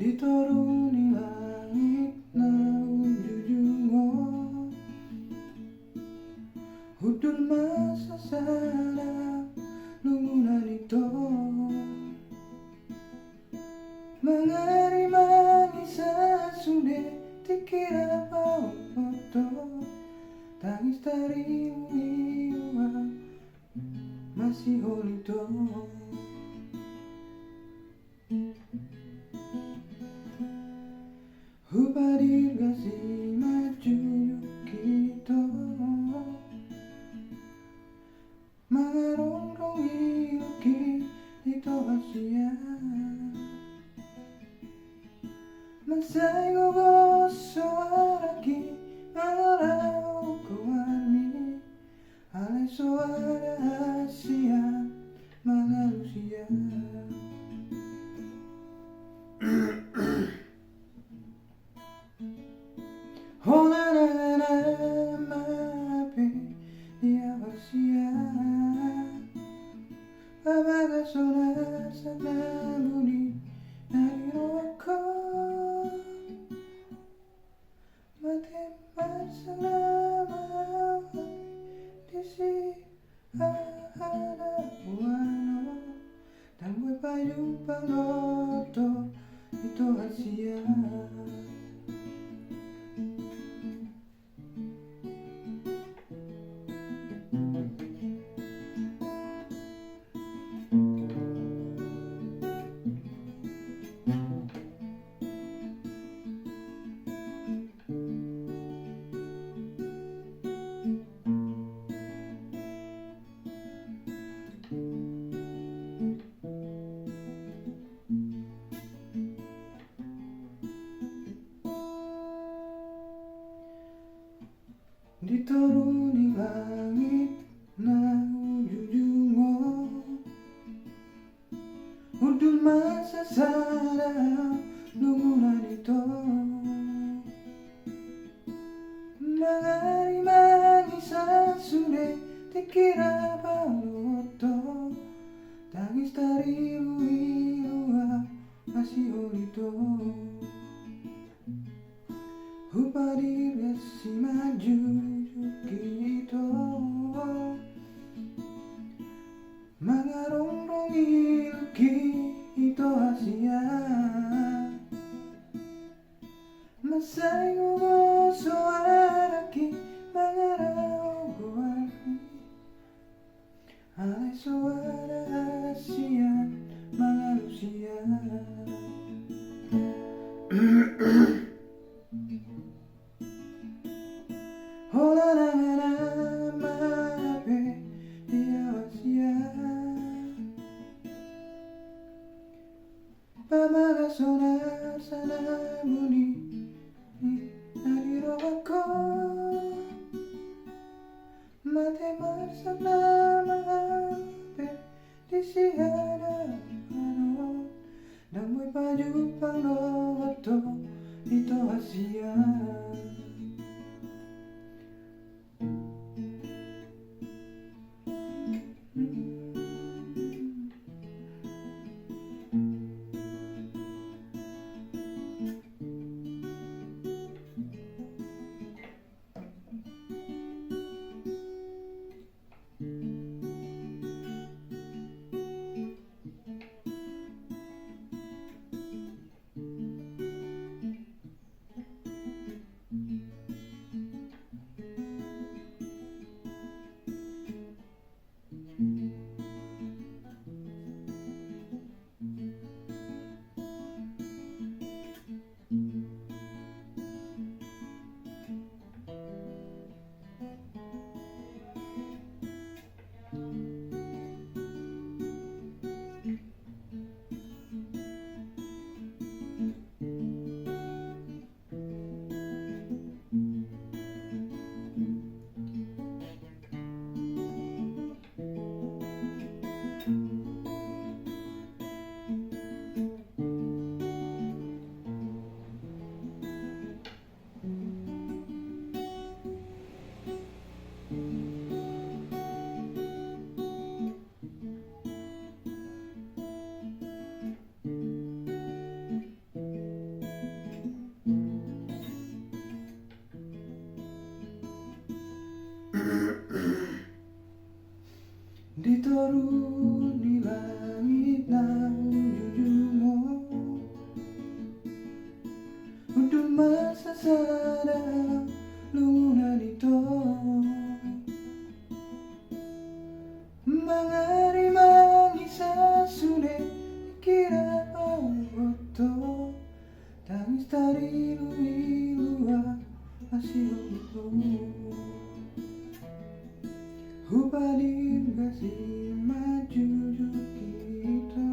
Dituruni langit na ujujungo Hudul masa sana lumunan ito Mangari mangisa sude tikira paupoto Tangis tarimu iwa masih holito Hubadir gasih maju kita Mangarong-rong iluki ito Asia Masay gogo soaraki Mangarao kuarmi Alay soara Asia Mangalusia Hola na na mape dia Asia Abaga sonar sana buni Nari roko Mate marsalama Disi ada buano Dan gue payu pangloto Itu Asia Dituruni langit na ujujungo Udul masa sana lumunan ito Mangari mangisa sude tikira pauloto Tangis tarimu iwa masih holito Hubadir gasih maju kita Mangarong-rong iluki ito Asia Masay gogo soaraki Mangarao guarmi Alay soara Asia Mangalusia Hola na na mape dia Asia Pamaga sonar sana buni Nari roko Mate marsana mape Disi ada ano Dan gue paju pangloto Diturun di langit na ujung-ujungmu untuk masasada luna dito mangari mangisa sude kira auto tangis tari luar masih itu Hubadir kasih maju kita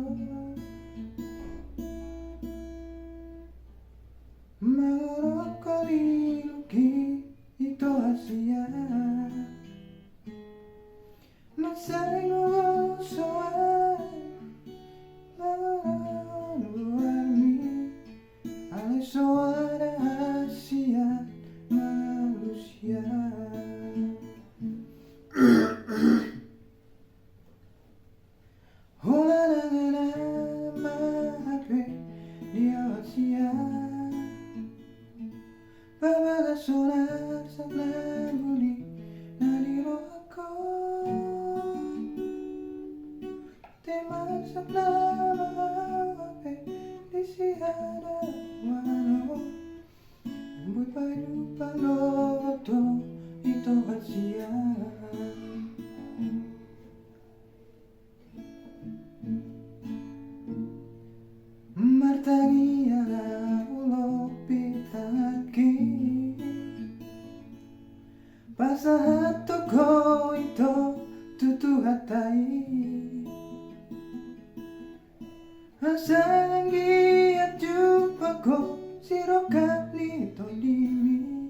Mengorok di luki itu Asia Masai ngugo soai Menguami Ale soara Asia manusia Hola na mape dia Asia Babaga sonar sana budi naliro ako Tema sana mape di sihara wano Ambut payu panoto ito Asia Martangi ala ulo pitaki Pasahat toko ito tutu hatai Asanggi at jumpa ko siroka nito dimi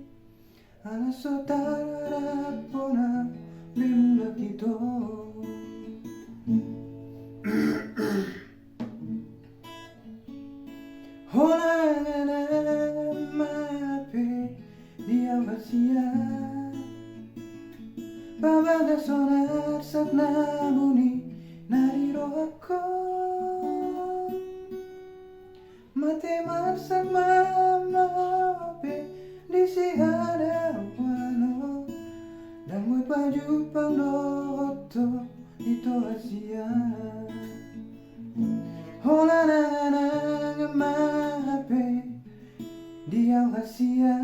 Ala sotara pona bimula kito Hola na mape dia Asia Babaga sonar saat nabuni nariro ako Mate marsak mape di sihara wano Dan mo'y paju pang loto ito Asia Hola na mape dia Asia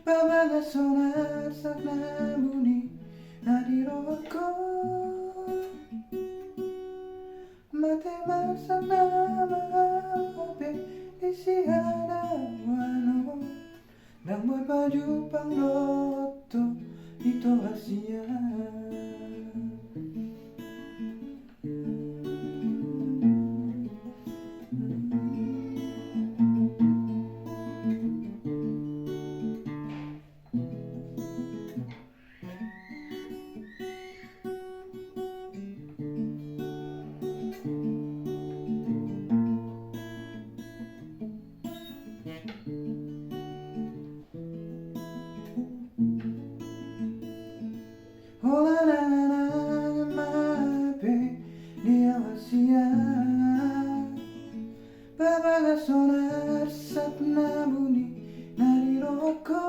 Babaga sonar saat nabuni nariro ako Mate marsak mape di sihara wano Dan mo'y paju pang loto ito Asia Hola na mape dia Asia Babaga sonar saat nabuni nariro ako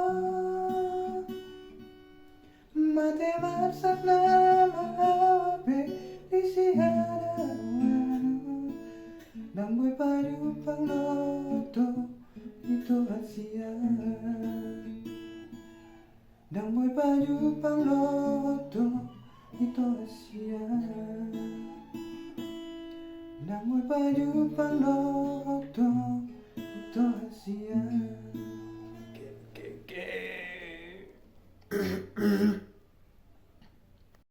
Mate marsak mape di sihara wano Dan mo'y paju pang loto ito Asia Dan mo'y paju pang loto ito Asia Dan mo'y paju pang loto ito Asia